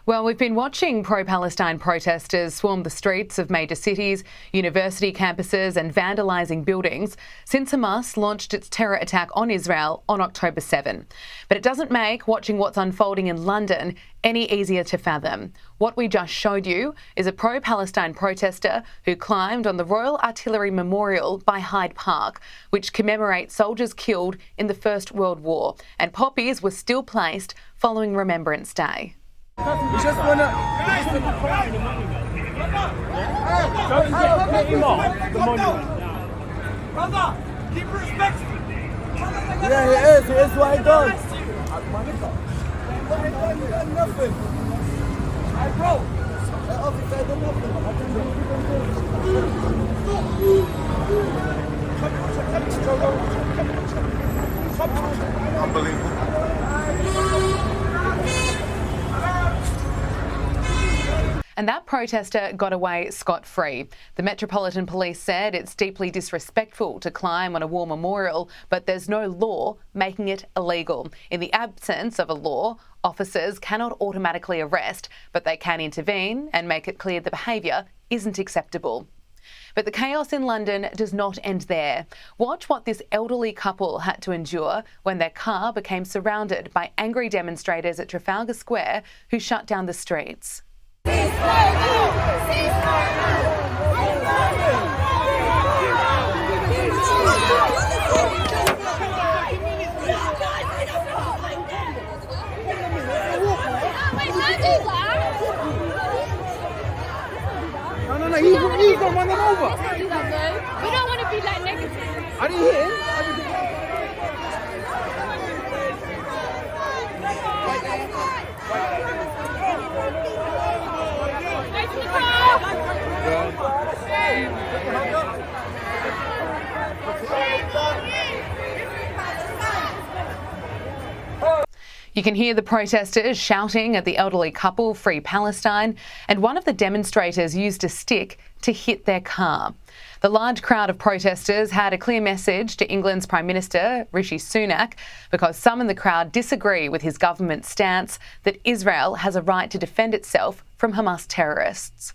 Well, we've been watching pro-Palestine protesters swarm the streets of major cities, university campuses and vandalising buildings since Hamas launched its terror attack on Israel on October 7. But it doesn't make watching what's unfolding in London any easier to fathom. What we just showed you is a pro-Palestine protester who climbed on the Royal Artillery Memorial by Hyde Park, which commemorates soldiers killed in the First World War, and poppies were still placed following Remembrance Day. We just want to... Don't get him off the monument now. Brother, keep respect. Yeah, he is what he does. He done nothing. Hey, bro. That officer done nothing. Unbelievable. And that protester got away scot-free. The Metropolitan Police said it's deeply disrespectful to climb on a war memorial, but there's no law making it illegal. In the absence of a law, officers cannot automatically arrest, but they can intervene and make it clear the behaviour isn't acceptable. But the chaos in London does not end there. Watch what this elderly couple had to endure when their car became surrounded by angry demonstrators at Trafalgar Square who shut down the streets. No, he's gonna run them over. We don't want to be like negative. I didn't hear him. You can hear the protesters shouting at the elderly couple, Free Palestine, and one of the demonstrators used a stick to hit their car. The large crowd of protesters had a clear message to England's Prime Minister, Rishi Sunak, because some in the crowd disagree with his government's stance that Israel has a right to defend itself from Hamas terrorists.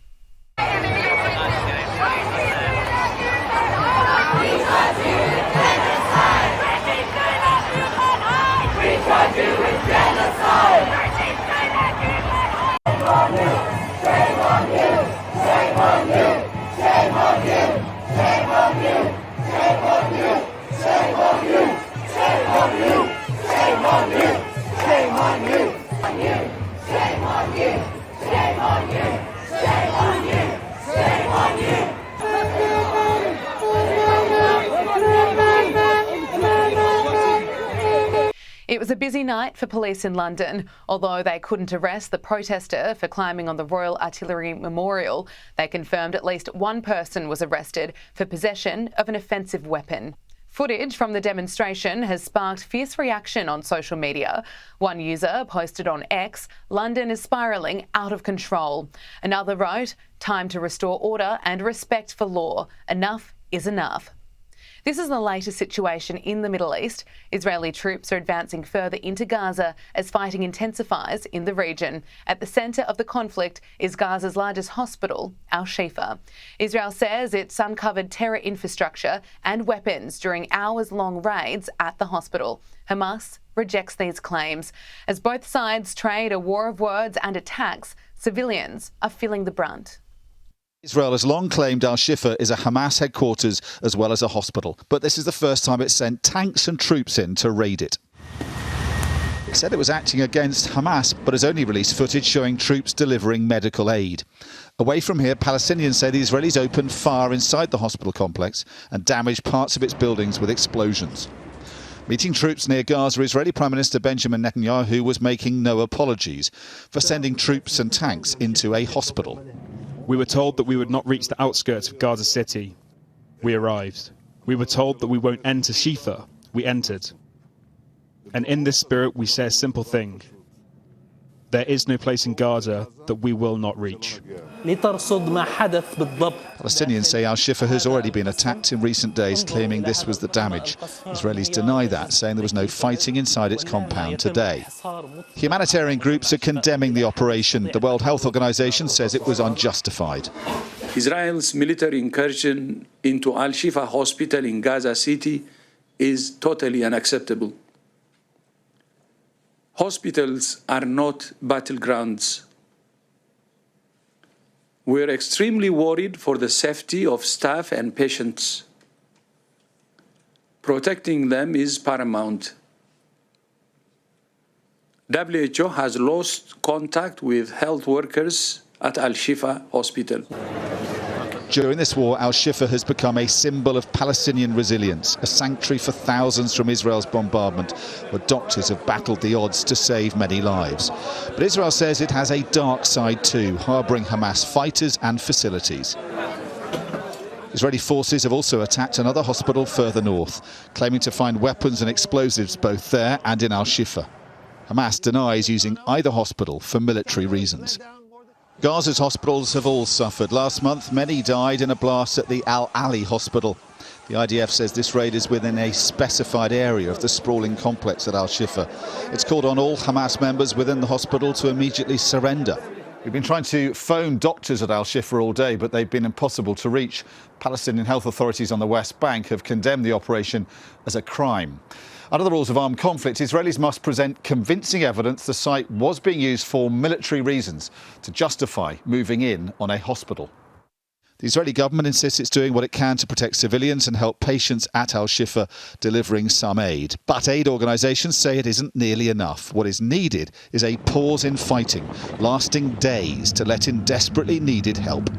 It was a busy night for police in London. Although they couldn't arrest the protester for climbing on the Royal Artillery Memorial, they confirmed at least one person was arrested for possession of an offensive weapon. Footage from the demonstration has sparked fierce reaction on social media. One user posted on X, "London is spiralling out of control." Another wrote, "Time to restore order and respect for law. Enough is enough." This is the latest situation in the Middle East. Israeli troops are advancing further into Gaza as fighting intensifies in the region. At the centre of the conflict is Gaza's largest hospital, Al-Shifa. Israel says it's uncovered terror infrastructure and weapons during hours-long raids at the hospital. Hamas rejects these claims. As both sides trade a war of words and attacks, civilians are feeling the brunt. Israel has long claimed Al-Shifa is a Hamas headquarters as well as a hospital, but this is the first time it's sent tanks and troops in to raid it. It said it was acting against Hamas, but has only released footage showing troops delivering medical aid. Away from here, Palestinians say the Israelis opened fire inside the hospital complex and damaged parts of its buildings with explosions. Meeting troops near Gaza, Israeli Prime Minister Benjamin Netanyahu was making no apologies for sending troops and tanks into a hospital. We were told that we would not reach the outskirts of Gaza City. We arrived. We were told that we won't enter Shifa. We entered. And in this spirit, we say a simple thing. There is no place in Gaza that we will not reach. لترصد ما حدث بالضبط. Palestinians say Al-Shifa has already been attacked in recent days, claiming this was the damage. Israelis deny that, saying there was no fighting inside its compound today. Humanitarian groups are condemning the operation. The World Health Organization says it was unjustified. Israel's military incursion into Al-Shifa hospital in Gaza City is totally unacceptable. Hospitals are not battlegrounds. We're extremely worried for the safety of staff and patients. Protecting them is paramount. WHO has lost contact with health workers at Al-Shifa Hospital. During this war, Al-Shifa has become a symbol of Palestinian resilience, a sanctuary for thousands from Israel's bombardment, where doctors have battled the odds to save many lives. But Israel says it has a dark side too, harbouring Hamas fighters and facilities. Israeli forces have also attacked another hospital further north, claiming to find weapons and explosives both there and in Al-Shifa. Hamas denies using either hospital for military reasons. Gaza's hospitals have all suffered. Last month, many died in a blast at the Al-Ali hospital. The IDF says this raid is within a specified area of the sprawling complex at Al-Shifa. It's called on all Hamas members within the hospital to immediately surrender. We've been trying to phone doctors at Al-Shifa all day, but they've been impossible to reach. Palestinian health authorities on the West Bank have condemned the operation as a crime. Under the rules of armed conflict, Israelis must present convincing evidence the site was being used for military reasons to justify moving in on a hospital. The Israeli government insists it's doing what it can to protect civilians and help patients at Al-Shifa, delivering some aid. But aid organisations say it isn't nearly enough. What is needed is a pause in fighting, lasting days to let in desperately needed help.